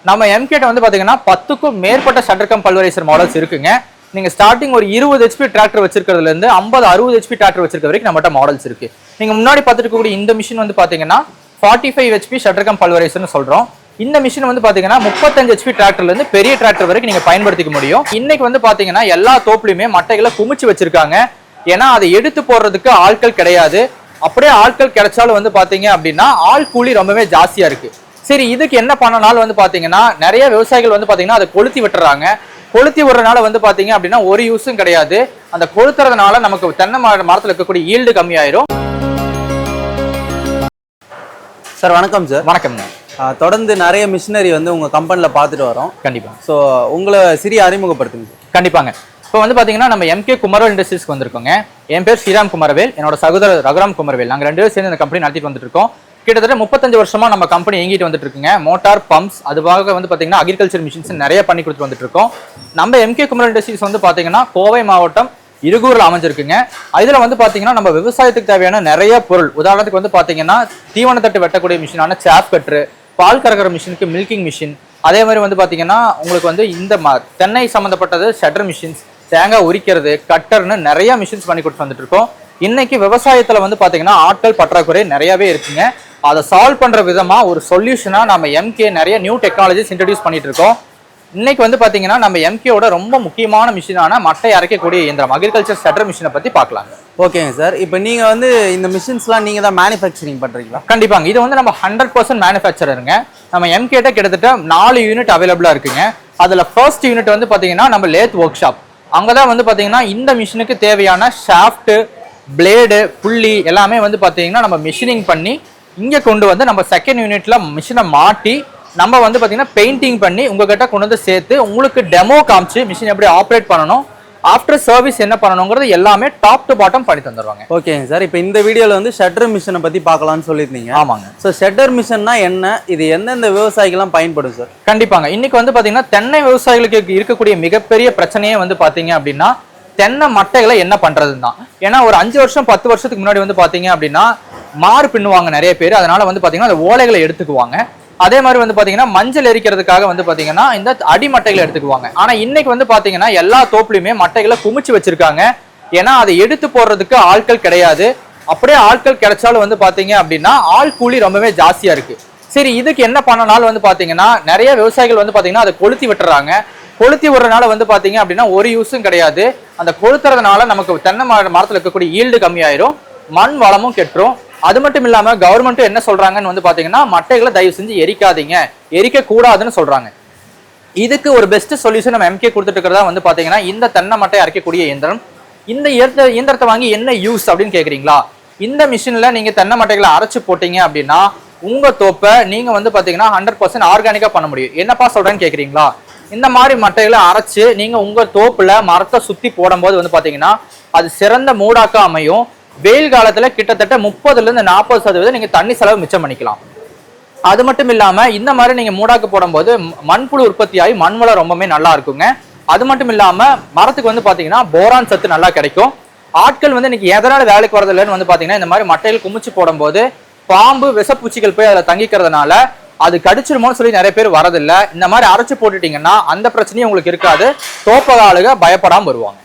நம்ம எம்கேட்ட வந்து பாத்தீங்கன்னா 10க்கும் மேற்பட்ட ஷட்டர் கம் பல்வரைசர் மாடல்ஸ் இருக்குங்க. நீங்க ஸ்டார்டிங் ஒரு 20 HP டிராக்டர் வச்சிருக்கிறதுல இருந்து 50-60 HP டிராக்டர் வச்சிருக்க வரைக்கும் நம்மகிட்ட மாடல்ஸ் இருக்கு. நீங்க முன்னாடி பார்த்துட்டு இருக்கக்கூடிய இந்த மிஷின் வந்து பாத்தீங்கன்னா 45 HP ஷட்டர் கம் பல்வரைசர்னு சொல்றோம். இந்த மிஷின் வந்து பாத்தீங்கன்னா 35 HP டிராக்டர்ல இருந்து பெரிய டிராக்டர் வரைக்கும் நீங்க பயன்படுத்திக்க முடியும். இன்னைக்கு வந்து பாத்தீங்கன்னா எல்லா தோப்புலையுமே மட்டைகளை குமிச்சு வச்சிருக்காங்க. ஏன்னா அதை எடுத்து போடுறதுக்கு ஆட்கள் கிடையாது. அப்படியே ஆட்கள் கிடைச்சாலும் வந்து பாத்தீங்க அப்படின்னா ஆள் கூலி ரொம்பவே ஜாஸ்தியா இருக்கு. சரி, இதுக்கு என்ன பண்ணனாலும் வந்து பாத்தீங்கன்னா நிறைய விவசாயிகள் வந்து பாத்தீங்கன்னா அதை கொளுத்தி விட்டுறாங்க. கொளுத்தி விடுறதுனால வந்து பாத்தீங்க அப்படின்னா ஒரு யூஸும் கிடையாது. அந்த கொளுத்துறதுனால நமக்கு தென்னை மரத்துல இருக்கக்கூடிய ஈல்டு கம்மியாயிரும். சார் வணக்கம் சார். வணக்கம்ங்க. தொடர்ந்து நிறைய மிஷினரி வந்து உங்க கம்பெனில பார்த்துட்டு வரோம். கண்டிப்பா. ஸோ உங்களை சிறிய அறிமுகப்படுத்துங்க. கண்டிப்பாங்க. இப்போ வந்து பாத்தீங்கன்னா நம்ம எம்கே குமரவேல் இண்டஸ்ட்ரீஸ்க்கு வந்திருக்கோங்க. என் பேர் ஸ்ரீராம் குமரவேல், என்னோட சகோதரர் ரகுராம் குமரவேல். நாங்கள் 2 பேரும் சேர்ந்து இந்த கம்பெனி நடத்திட்டு வந்துட்டு இருக்கோம். கிட்டத்தட்ட 35 வருஷமா நம்ம கம்பெனி இயங்கிட்டு வந்துட்டு இருக்குங்க. மோட்டார் பம்ப்ஸ் அதுவாக வந்து பாத்தீங்கன்னா அக்ரிகல்ச்சர் மிஷின்ஸ் நிறைய பண்ணி கொடுத்து வந்துட்டு இருக்கோம். நம்ம எம்கே குமரவேல் இண்டஸ்ட்ரீஸ் வந்து பாத்தீங்கன்னா கோவை மாவட்டம் இருகூர்ல அமைஞ்சிருக்குங்க. இதுல வந்து பாத்தீங்கன்னா நம்ம விவசாயத்துக்கு தேவையான நிறைய பொருள், உதாரணத்துக்கு வந்து பாத்தீங்கன்னா தீவனத்தட்டு வெட்டக்கூடிய மிஷினான சாப் கட்ரு, பால் கறக்கிற மிஷினுக்கு மில்கிங் மிஷின், அதே மாதிரி வந்து பாத்தீங்கன்னா உங்களுக்கு வந்து இந்த தென்னை சம்பந்தப்பட்டது ஷட்டர் மிஷின்ஸ், தேங்காய் உரிக்கிறது, கட்டர்னு நிறைய மிஷின்ஸ் பண்ணி கொடுத்து வந்துட்டு இருக்கோம். இன்னைக்கு விவசாயத்துல வந்து பாத்தீங்கன்னா ஆட்கள் பற்றாக்குறை நிறையவே இருக்குங்க. அதை சால்வ் பண்ற விதமா ஒரு சொல்யூஷனா நம்ம எம்கே நிறைய நியூ டெக்னாலஜிஸ் இன்ட்ரடியூஸ் பண்ணிட்டு இருக்கோம். இன்னைக்கு வந்து பாத்தீங்கன்னா நம்ம எம்கேவோட ரொம்ப முக்கியமான மிஷினான மட்டை அரைக்கக்கூடிய இயந்திரம் அக்ரிகல்ச்சர் ஷட்டர் மிஷினை பத்தி பார்க்கலாம். ஓகேங்க சார். இப்போ நீங்க வந்து இந்த மிஷின்ஸ்லாம் நீங்க தான் மேனுஃபேக்சரிங் பண்றீங்களா? கண்டிப்பாங்க. இது வந்து நம்ம 100% மேனுஃபேக்சரருங்க. நம்ம எம்கேட்ட கிட்டத்தட்ட 4 யூனிட் அவைலபிளா இருக்குங்க. அதுல ஃபர்ஸ்ட் யூனிட் வந்து பாத்தீங்கன்னா நம்ம லேத் ஒர்க் ஷாப். அங்கதான் வந்து பாத்தீங்கன்னா இந்த மிஷினுக்கு தேவையான ஷாஃப்ட், பிளேடு, புள்ளி எல்லாமே வந்து பாத்தீங்கன்னா நம்ம மிஷினிங் பண்ணி இங்க கொண்டு வந்து நம்ம செகண்ட் யூனிட்ல மிஷினை மாட்டி நம்ம வந்து பாத்தீங்கன்னா பெயிண்டிங் பண்ணி உங்ககிட்ட கொண்டு வந்து சேர்த்து உங்களுக்கு டெமோ காமிச்சு மிஷின் எப்படி ஆப்ரேட் பண்ணணும், ஆஃப்டர் சர்வீஸ் என்ன பண்ணணுங்கிறது எல்லாமே டாப் டு பாட்டம் பண்ணி தந்துடுவாங்க. ஓகேங்க சார். இப்போ இந்த வீடியோல வந்து ஷட்டர் மிஷினை பத்தி பார்க்கலாம்னு சொல்லியிருந்தீங்க. ஆமாங்க. ஸோ ஷட்டர் மிஷின்னா என்ன, இது எந்தெந்த விவசாயிகள்லாம் பயன்படும் சார்? கண்டிப்பாங்க. இன்னைக்கு வந்து பாத்தீங்கன்னா தென்னை விவசாயிகளுக்கு இருக்கக்கூடிய மிகப்பெரிய பிரச்சனையே வந்து பாத்தீங்க அப்படின்னா தென்னை மட்டைகளை என்ன பண்றதுன்னு தான். ஏன்னா ஒரு 5 வருஷம் 10 வருஷத்துக்கு முன்னாடி வந்து பாத்தீங்க அப்படின்னா மாறு பின்னுவாங்க நிறைய பேர். அதனால வந்து பாத்தீங்கன்னா அந்த ஓலைகளை எடுத்துக்குவாங்க. அதே மாதிரி வந்து பாத்தீங்கன்னா மஞ்சள் எரிக்கிறதுக்காக வந்து பாத்தீங்கன்னா இந்த அடிமட்டைகளை எடுத்துக்குவாங்க. ஆனா இன்னைக்கு வந்து பாத்தீங்கன்னா எல்லா தோப்புலையுமே மட்டைகளை குமிச்சு வச்சிருக்காங்க. ஏன்னா அதை எடுத்து போடுறதுக்கு ஆட்கள் கிடையாது. அப்படியே ஆட்கள் கிடைச்சாலும் வந்து பாத்தீங்க அப்படின்னா ஆள் கூலி ரொம்பவே ஜாஸ்தியா இருக்கு. சரி, இதுக்கு என்ன பண்ணனாலும் வந்து பாத்தீங்கன்னா நிறைய விவசாயிகள் வந்து பாத்தீங்கன்னா அதை கொளுத்தி விட்டுறாங்க. கொளுத்தி விடுறதுனால வந்து பாத்தீங்க அப்படின்னா ஒரு யூஸும் கிடையாது. அந்த கொளுத்துறதுனால நமக்கு தென்னை மரத்துல இருக்கக்கூடிய ஈல்டு கம்மியாயிரும், மண் வளமும் கெட்டுரும். அது மட்டும் இல்லாம கவர்மெண்ட்டும் என்ன சொல்றாங்கன்னு வந்து பாத்தீங்கன்னா மட்டைகளை தயவு செஞ்சு எரிக்காதீங்க, எரிக்க கூடாதுன்னு சொல்றாங்க. இதுக்கு ஒரு பெஸ்ட் சொல்யூஷன் நம்ம எம்கே கொடுத்துட்டு இருக்கிறதா வந்து பாத்தீங்கன்னா இந்த தென்னை மட்டை அரைக்கக்கூடிய இயந்திரம். இந்த இயந்திரத்தை வாங்கி என்ன யூஸ் அப்படின்னு கேக்குறீங்களா? இந்த மிஷின்ல நீங்க தென்னை மட்டைகளை அரைச்சு போட்டீங்க அப்படின்னா உங்க தோப்பை நீங்க வந்து பாத்தீங்கன்னா 100% ஆர்கானிக்கா பண்ண முடியும். என்னப்பா சொல்றேன்னு கேக்குறீங்களா? இந்த மாதிரி மட்டைகளை அரைச்சு நீங்க உங்க தோப்புல மரத்தை சுத்தி போடும்போது வந்து பாத்தீங்கன்னா அது சிறந்த மூடாக்கா அமையும். வெயில் காலத்துல கிட்டத்தட்ட 30% to 40% நீங்க தண்ணி செலவு மிச்சம் பண்ணிக்கலாம். அது மட்டும் இல்லாம இந்த மாதிரி நீங்க மூடாக்கு போடும்போது மண்புழு உற்பத்தி ஆகி மண் வளம் ரொம்பவே நல்லா இருக்குங்க. அது மட்டும் இல்லாம மரத்துக்கு வந்து பாத்தீங்கன்னா போரான் சத்து நல்லா கிடைக்கும். ஆட்கள் வந்து இன்னைக்கு எதனால வேலைக்கு வரது இல்லைன்னு வந்து பாத்தீங்கன்னா இந்த மாதிரி மட்டைகள் குமிச்சு போடும்போது பாம்பு விஷப்பூச்சிகள் போய் அதுல தங்கிக்கிறதுனால அது கடிச்சிருமோன்னு சொல்லி நிறைய பேர் வரதில்லை. இந்த மாதிரி அரைச்சு போட்டுட்டீங்கன்னா அந்த பிரச்சனையும் உங்களுக்கு இருக்காது. தோப்பகாலுக பயப்படாம வருவாங்க.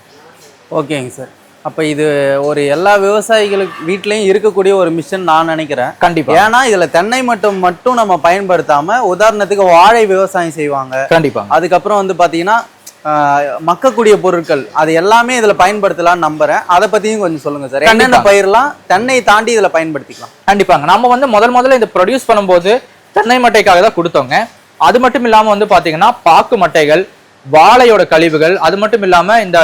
ஓகேங்க சார். அப்போ இது ஒரு எல்லா விவசாயிகளுக்கு வீட்லையும் இருக்கக்கூடிய ஒரு மிஷின் நான் நினைக்கிறேன். கண்டிப்பா. ஏன்னா இதுல தென்னை மட்டும் நம்ம பயன்படுத்தாம உதாரணத்துக்கு வாழை விவசாயம் செய்வாங்க. கண்டிப்பா. அதுக்கப்புறம் வந்து பாத்தீங்கன்னா மக்கக்கூடிய பொருட்கள் அது எல்லாமே இதுல பயன்படுத்தலாம்னு நம்புறேன். அதை பத்தியும் கொஞ்சம் சொல்லுங்க சார். என்னென்ன பயிரெல்லாம் தென்னை தாண்டி இதுல பயன்படுத்திக்கலாம்? கண்டிப்பாங்க. நம்ம வந்து முதல்ல இந்த ப்ரொடியூஸ் பண்ணும்போது தென்னை மட்டைக்காக தான் கொடுத்தோங்க. அது மட்டும் இல்லாம வந்து பாத்தீங்கன்னா பாக்கு மட்டைகள், வாழையோட கழிவுகள், அது மட்டும் இல்லாம இந்த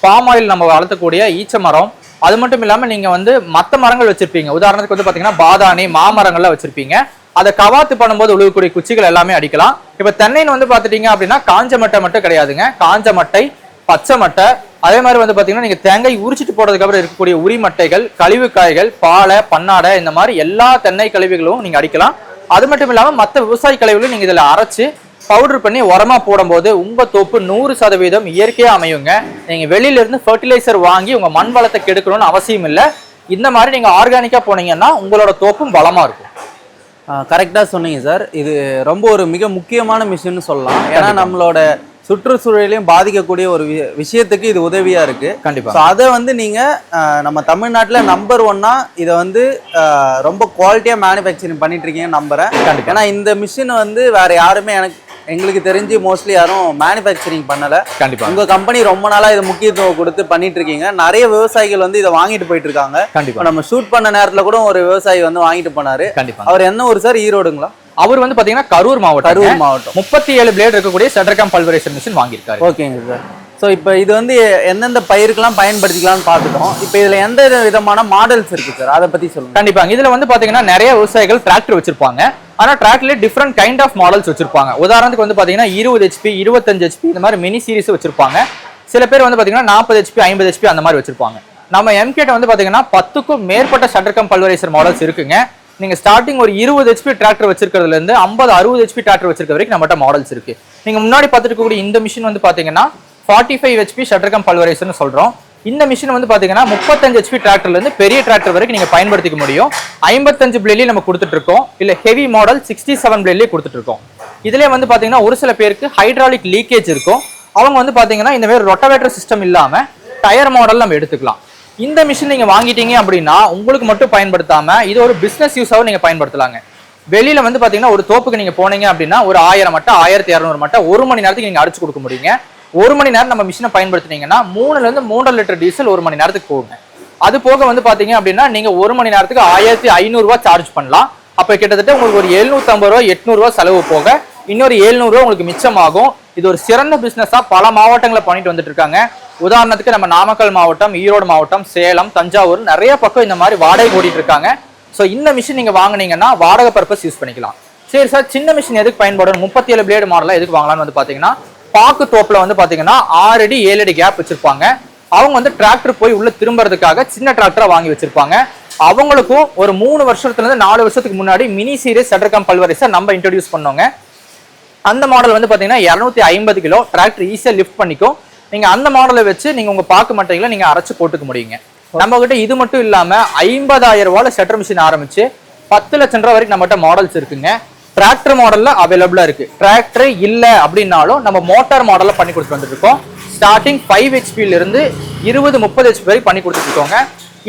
பாம் ஆயில் நம்ம வளர்த்தக்கூடிய ஈச்ச மரம், அது மட்டும் இல்லாம நீங்க வந்து மத்த மரங்கள் வச்சிருப்பீங்க. உதாரணத்துக்கு வந்து பாத்தீங்கன்னா பாதாணி, மாமரங்கள்லாம் வச்சிருப்பீங்க. அதை கவாத்து பண்ணும்போது உழுகக்கூடிய குச்சிகள் எல்லாமே அடிக்கலாம். இப்ப தென்னைன்னு வந்து பாத்துட்டீங்க அப்படின்னா காஞ்ச மட்டை மட்டும் கிடையாதுங்க. காஞ்ச மட்டை, பச்சை மட்டை, அதே மாதிரி வந்து பாத்தீங்கன்னா நீங்க தேங்காய் உரிச்சிட்டு போறதுக்கு அப்புறம் இருக்கக்கூடிய உரி மட்டைகள், கழிவு காய்கள், பாலை, பன்னாடை, இந்த மாதிரி எல்லா தென்னை கழிவுகளும் நீங்க அடிக்கலாம். அது மட்டும் இல்லாம மற்ற விவசாய கழிவுகளும் நீங்க இதுல அரைச்சு பவுடர் பண்ணி உரமா போடும்போது உங்க தோப்பு 100% இயற்கையா அமையுங்க. நீங்க வெளியில இருந்து ஃபர்டிலைசர் வாங்கி உங்க மண் வளத்தை கெடுக்கணும்னு அவசியம் இல்லை. இந்த மாதிரி நீங்க ஆர்கானிக்கா போனீங்கன்னா உங்களோட தோப்பும் பலமா இருக்கும். கரெக்டாக சொன்னீங்க சார். இது ரொம்ப ஒரு மிக முக்கியமான மிஷின்னு சொல்லலாம். ஏன்னா நம்மளோட சுற்றுச்சூழலையும் பாதிக்கக்கூடிய ஒரு விஷயத்துக்கு இது உதவியா இருக்கு. கண்டிப்பா. ஸோ அதை வந்து நீங்க நம்ம தமிழ்நாட்டில் நம்பர் 1 இதை வந்து ரொம்ப குவாலிட்டியா மேனுஃபேக்சரிங் பண்ணிட்டு இருக்கீங்கன்னு நம்புறேன். ஏன்னா இந்த மிஷின் வந்து வேற யாருமே எங்களுக்கு தெரிஞ்சு மோஸ்ட்லி யாரும் மேனுஃபேக்சரிங் பண்ணல. கண்டிப்பா. உங்க கம்பெனி ரொம்ப நாளா இதை முக்கியத்துவம் கொடுத்து பண்ணிட்டு இருக்கீங்க. நிறைய விவசாயிகள் வந்து இதை வாங்கிட்டு போயிட்டு இருக்காங்க. கண்டிப்பா. நம்ம ஷூட் பண்ண நேரத்துல கூட ஒரு விவசாயி வந்து வாங்கிட்டு போனாரு. கண்டிப்பா. அவர் என்ன ஊர் சார்? ஈரோடுங்களா? அவர் வந்து பாத்தீங்கன்னா கரூர் மாவட்டம். 37 பிளேட் இருக்கக்கூடிய செட்ரகம் பல்வரைசர் மிஷின் வாங்கியிருக்காரு. ஓகேங்க சார். ஸோ இப்போ இது வந்து எந்தெந்த பயிருக்கெல்லாம் பயன்படுத்திக்கலாம்னு பார்த்துட்டோம். இப்போ இதுல எந்த விதமான மாடல்ஸ் இருக்கு சார், அதை பத்தி சொல்லுங்க. கண்டிப்பாங்க. இதுல வந்து பாத்தீங்கன்னா நிறைய விவசாயிகள் டிராக்டர் வச்சிருப்பாங்க. ஆனா டிராக்டர்ல டிஃப்ரெண்ட் கைண்ட் ஆஃப் மாடல்ஸ் வச்சிருப்பாங்க. உதாரணத்துக்கு வந்து பாத்தீங்கன்னா 20 HP 25 HP இந்த மாதிரி மினி சீரிஸ் வச்சிருப்பாங்க. சில பேர் வந்து பாத்தீங்கன்னா 40 HP 50 HP அந்த மாதிரி வச்சிருப்பாங்க. நம்ம எம்கேட்ட வந்து பாத்தீங்கன்னா 10க்கும் மேற்பட்ட ஷட்டர்கம் பல்வரைசர் மாடல்ஸ் இருக்குங்க. நீங்க ஸ்டார்டிங் ஒரு 20 HP டிராக்டர் வச்சிருக்கிறதுல இருந்து 50 60 HP டிராக்டர் வச்சிருக்க வரைக்கும் நம்மகிட்ட மாடல்ஸ் இருக்கு. நீங்க முன்னாடி பார்த்துட்டு இருக்கக்கூடிய இந்த மிஷின் வந்து பாத்தீங்கன்னா 45 HP ஷட்டர்கம் பல்வரைசர்னு சொல்றோம். இந்த மிஷின் வந்து பாத்தீங்கன்னா 35 HP டிராக்டர்ல இருந்து பெரிய டிராக்டர் வரைக்கும் நீங்க பயன்படுத்திக்க முடியும். 55 பிளேட்லயே நம்ம கொடுத்துட்டு இருக்கோம். இல்ல ஹெவி மாடல் 67 பிளேட்லயே கொடுத்துட்டு இருக்கோம். இதுலயே வந்து பாத்தீங்கன்னா ஒரு சில பேருக்கு ஹைட்ராலிக் லீக்கேஜ் இருக்கும். அவங்க வந்து பாத்தீங்கன்னா இந்த மாதிரி ரொட்டவேட்டர் சிஸ்டம் இல்லாம டயர் மாடல் நம்ம எடுத்துக்கலாம். இந்த மிஷின் நீங்க வாங்கிட்டீங்க அப்படின்னா உங்களுக்கு மட்டும் பயன்படுத்தாம இது ஒரு பிசினஸ் யூஸாவும் நீங்க பயன்படுத்தலாங்க. வெளியில வந்து பாத்தீங்கன்னா ஒரு தோப்புக்கு நீங்க போனீங்க அப்படின்னா ஒரு 1000 மட்டை 1200 மட்டை 1 மணி நேரத்துக்கு நீங்க அடிச்சு கொடுக்க முடியுங்க. 1 மணி நேரம் நம்ம மிஷினை பயன்படுத்தினீங்கன்னா 3ல இருந்து 3.5 லிட்டர் டீசல் 1 மணி நேரத்துக்கு போகுங்க. அது போக வந்து பாத்தீங்க அப்படின்னா நீங்க 1 மணி நேரத்துக்கு 1500 ரூபாய் சார்ஜ் பண்ணலாம். அப்ப கிட்டத்தட்ட உங்களுக்கு ஒரு 750 ரூபாய் 800 ரூபாய் செலவு போக இன்னொரு 700 ரூபாய் உங்களுக்கு மிச்சமாகும். இது ஒரு சிறந்த பிசினஸா பல மாவட்டங்களை பண்ணிட்டு வந்துட்டு இருக்காங்க. உதாரணத்துக்கு நம்ம நாமக்கல் மாவட்டம், ஈரோடு மாவட்டம், சேலம், தஞ்சாவூர் நிறைய பக்கம் இந்த மாதிரி வாடகை ஓடிட்டு இருக்காங்க. ஸோ இந்த மிஷின் நீங்க வாங்கினீங்கன்னா வாடகை பர்பஸ் யூஸ் பண்ணிக்கலாம். சரி சார், சின்ன மிஷின் எதுக்கு பயன்படும்? 37 பிளேடு மாடலாம் எதுக்கு வாங்கலாம்னு வந்து பாத்தீங்கன்னா பாக்கு தோப்புல வந்து பாத்தீங்கன்னா 6 அடி 7 அடி கேப் வச்சிருப்பாங்க. அவங்க வந்து டிராக்டர் போய் உள்ள திரும்புறதுக்காக சின்ன டிராக்டரா வாங்கி வச்சிருப்பாங்க. அவங்களுக்கும் ஒரு 3 வருஷத்துல இருந்து 4 வருஷத்துக்கு முன்னாடி மினி சீரிஸ் ஷட்டர்கம் பல்வரைசர் நம்ம இன்ட்ரோடியூஸ் பண்ணோங்க. அந்த மாடல் வந்து பாத்தீங்கன்னா 250 கிலோ டிராக்டர் ஈஸியா லிஃப்ட் பண்ணிக்கும். நீங்க அந்த மாடலை வச்சு நீங்க உங்க பாக்கு மட்டைகளை நீங்க அரைச்சு போட்டுக்க முடியுங்க. நம்ம கிட்ட இது மட்டும் இல்லாம 50,000 ரூபாய் ஷட்டர் மிஷின் ஆரம்பிச்சு 10 லட்சம் ரூபாய் வரைக்கும் நம்மகிட்ட மாடல்ஸ் இருக்குங்க. டிராக்டர் மாடல்ல அவைலபிளா இருக்கு. டிராக்டர் இல்ல அப்படின்னாலும் நம்ம மோட்டார் மாடல்ல பண்ணி கொடுத்து வந்துட்டு இருக்கோம். ஸ்டார்டிங் 5 HP இருந்து 20-30 HP வரை பண்ணி கொடுத்துட்டு இருக்கோங்க.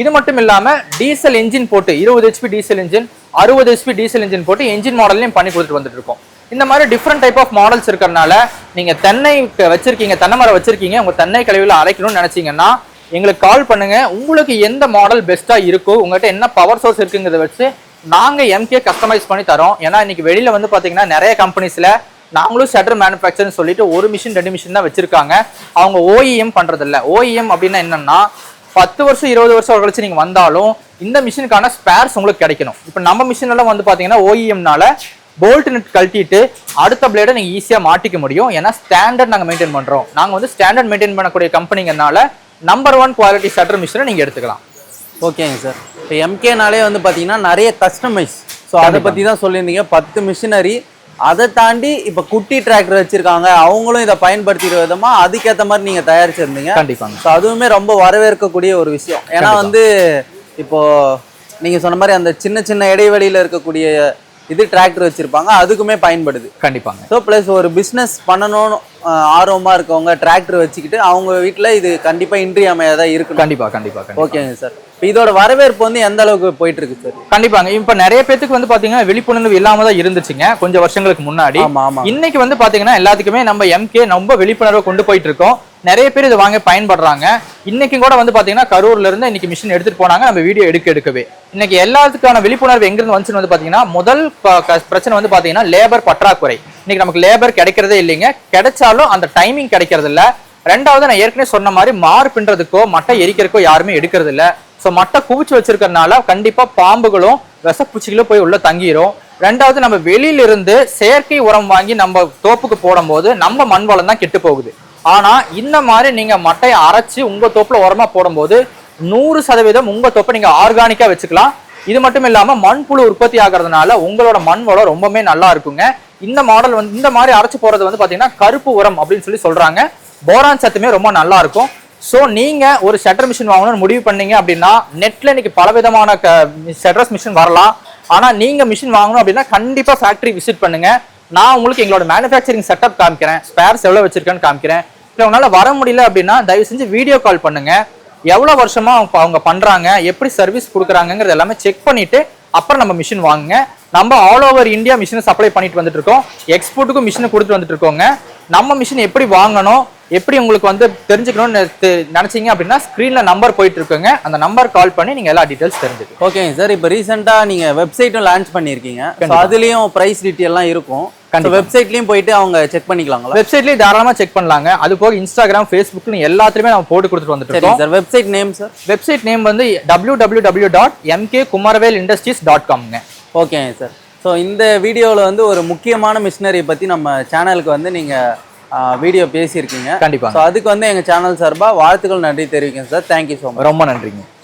இது மட்டும் இல்லாம டீசல் என்ஜின் போட்டு 20 HP diesel engine 60 HP diesel engine போட்டு என்ஜின் மாடல்லையும் பண்ணி கொடுத்துட்டு வந்துட்டு இருக்கோம். இந்த மாதிரி டிஃப்ரெண்ட் டைப் ஆஃப் மாடல்ஸ் இருக்கிறதுனால நீங்க தென்னை வச்சிருக்கீங்க, தென்னை மரம் வச்சிருக்கீங்க, உங்க தென்னை கழிவுல அரைக்கணும்னு நினைச்சீங்கன்னா எங்களுக்கு கால் பண்ணுங்க. உங்களுக்கு எந்த மாடல் பெஸ்டா இருக்கோ, உங்ககிட்ட என்ன பவர் சோர்ஸ் இருக்குங்கிறத வச்சு நாங்க எம்கே கஸ்டமைஸ் பண்ணி தரோம். ஏன்னா இன்னைக்கு வெளியில வந்து பாத்தீங்கன்னா நிறைய கம்பெனிஸ்ல நாங்களும் ஷட்டர் மேனுஃபேக்சர்னு சொல்லிட்டு ஒரு மிஷின் 2 மிஷின் தான் வச்சிருக்காங்க. அவங்க OEM பண்றது இல்ல. OEM அப்படின்னா என்னன்னா 10 வருஷம் 20 வருஷம் கழிச்சு நீங்க வந்தாலும் இந்த மிஷினுக்கான ஸ்பேர்ஸ் உங்களுக்கு கிடைக்கணும். இப்போ நம்ம மிஷின் எல்லாம் வந்து பாத்தீங்கன்னா OEMனால போல்ட் நட் கழட்டிட்டு அடுத்த பிளேடை நீங்க ஈஸியா மாட்டிக்க முடியும். ஏன்னா ஸ்டாண்டர்ட் நாங்க மெயின்டைன் பண்றோம். நாங்க வந்து ஸ்டாண்டர்ட் மெயின்டைன் பண்ணக்கூடிய கம்பெனிங்கனால நம்பர் 1 குவாலிட்டி ஷட்டர் மிஷினை நீங்க எடுத்துக்கலாம். ஓகேங்க சார். இப்போ எம்கேனாலே வந்து பாத்தீங்கன்னா நிறைய கஸ்டமைஸ். ஸோ அதை பத்தி தான் சொல்லியிருந்தீங்க. 10 மிஷினரி. அதை தாண்டி இப்போ குட்டி டிராக்டர் வச்சிருக்காங்க, அவங்களும் இதை பயன்படுத்திக்கிற விதமா அதுக்கேற்ற மாதிரி நீங்க தயாரிச்சிருந்தீங்க. கண்டிப்பாங்க. ஸோ அதுவுமே ரொம்ப வரவேற்கக்கூடிய ஒரு விஷயம். ஏன்னா வந்து இப்போ நீங்க சொன்ன மாதிரி அந்த சின்ன சின்ன இடைவெளியில இருக்கக்கூடிய இது டிராக்டர் வச்சிருப்பாங்க, அதுக்குமே பயன்படுது. கண்டிப்பாங்க. ஸோ ப்ளஸ் ஒரு பிஸ்னஸ் பண்ணணும்னு ஆர்வமா இருக்கவங்க டிராக்டர் வச்சுக்கிட்டு அவங்க வீட்டுல இது கண்டிப்பா இன்றியமையாதா இருக்கு. கண்டிப்பா கண்டிப்பா. ஓகேங்க சார். இதோட வரவேற்பு வந்து எந்த அளவுக்கு போயிட்டு இருக்கு சார்? கண்டிப்பாங்க. இப்ப நிறைய பேருக்கு வந்து பாத்தீங்கன்னா விழிப்புணர்வு இல்லாம தான் இருந்துச்சுங்க கொஞ்சம் வருஷங்களுக்கு முன்னாடி. இன்னைக்கு வந்து பாத்தீங்கன்னா எல்லாத்துக்குமே நம்ம எம்கே ரொம்ப விழிப்புணர்வை கொண்டு போயிட்டு இருக்கோம். நிறைய பேர் இதை வாங்க பயன்படுறாங்க. இன்னைக்கு கூட வந்து பாத்தீங்கன்னா கரூர்ல இருந்து இன்னைக்கு மிஷின் எடுத்துட்டு போனாங்க நம்ம வீடியோ எடுக்கவே. இன்னைக்கு எல்லாத்துக்கான விழிப்புணர்வு எங்கிருந்து வந்துச்சுன்னு வந்து பாத்தீங்கன்னா முதல் பிரச்சனை வந்து பாத்தீங்கன்னா லேபர் பற்றாக்குறை. இன்னைக்கு நமக்கு லேபர் கிடைக்கிறதே இல்லைங்க. கிடைச்சாலும் அந்த டைமிங் கிடைக்கிறது இல்ல. ரெண்டாவது நான் ஏற்கனவே சொன்ன மாதிரி மாறு பின்றதுக்கோ மட்டை எரிக்கிறதுக்கோ யாருமே எடுக்கிறது இல்ல. ஸோ மட்டை குவிச்சு வச்சிருக்கிறதுனால கண்டிப்பா பாம்புகளும் விஷப்பூச்சிகளும் போய் உள்ள தங்கிரும். ரெண்டாவது நம்ம வெளியில இருந்து செயற்கை உரம் வாங்கி நம்ம தோப்புக்கு போடும் போது நம்ம மண் வளம் தான் கெட்டு போகுது. ஆனா இந்த மாதிரி நீங்க மட்டையை அரைச்சு உங்க தோப்புல உரமா போடும்போது 100% உங்க தோப்பை நீங்க ஆர்கானிக்கா வச்சுக்கலாம். இது மட்டும் இல்லாம மண்புழு உற்பத்தி ஆகிறதுனால உங்களோட மண் வளம் ரொம்பவே நல்லா இருக்குங்க. இந்த மாடல் வந்து இந்த மாதிரி அரைச்சு போறது வந்து பாத்தீங்கன்னா கருப்பு உரம் அப்படின்னு சொல்றாங்க. போரான் சத்துமே ரொம்ப நல்லா இருக்கும். ஸோ நீங்க ஒரு ஷட்டர் மிஷின் வாங்கணும்னு முடிவு பண்ணீங்க அப்படின்னா நெட்ல இன்னைக்கு பல விதமான ஷட்டர்ஸ் மிஷின் வரலாம். ஆனா நீங்க மிஷின் வாங்கணும் அப்படின்னா கண்டிப்பா ஃபேக்டரி விசிட் பண்ணுங்க. நான் உங்களுக்கு எங்களோட மேனுஃபேக்சரிங் செட்டப் காமிக்கிறேன், ஸ்பேர்ஸ் எவ்வளவு வச்சிருக்கேன்னு காமிக்கிறேன். இல்லை உங்களால வர முடியல அப்படின்னா தயவு செஞ்சு வீடியோ கால் பண்ணுங்க. எவ்வளவு வருஷமா அவங்க பண்றாங்க, எப்படி சர்வீஸ் கொடுக்குறாங்கிறது எல்லாமே செக் பண்ணிட்டு அப்புறம் நம்ம மிஷின் வாங்குங்க. நம்ம ஆல் ஓவர் இந்தியா மிஷினை சப்ளை பண்ணிட்டு வந்துட்டு இருக்கோம், எக்ஸ்போர்ட்டுக்கும் மிஷினை கொடுத்துட்டு வந்துட்டு இருக்கோங்க. நம்ம மிஷின் எப்படி வாங்கணும், எப்படி உங்களுக்கு வந்து தெரிஞ்சுக்கணும்னு நினைச்சீங்க அப்படின்னா ஸ்க்ரீன்ல நம்பர் போயிட்டு இருக்குங்க, அந்த நம்பர் கால் பண்ணி நீங்க எல்லா டீடைல்ஸ் தெரிஞ்சுக்கலாம். ஓகேங்க சார். இப்போ ரீசெண்டா நீங்க வெப்சைட்டும் லான்ச் பண்ணிருக்கீங்க, அதுலயும் பிரைஸ் டீடைல்லாம் இருக்கும். வெப்சைட்லயும் போயிட்டு அவங்க செக் பண்ணிக்கலாங்களா? வெப்சைட்லயும் தாராளமா செக் பண்ணலாங்க. அது போக இன்ஸ்டாகிராம், ஃபேஸ்புக்னு எல்லாத்துலயுமே நம்ம போட்டு கொடுத்துட்டு வந்துட்டு இருக்கோம் sir. Website name sir? Website name வந்து www.mkkumarvel.industries.com. ஓகேங்க சார். ஸோ இந்த வீடியோவில் வந்து ஒரு முக்கியமான மிஷினரி பற்றி நம்ம சேனலுக்கு வந்து நீங்கள் வீடியோ பேசியிருக்கீங்க. கண்டிப்பாக. ஸோ அதுக்கு வந்து எங்கள் சேனல் சார்பாக வாழ்த்துக்கள், நன்றி தெரிவிக்கேன் சார். Thank you so much. ரொம்ப நன்றிங்க.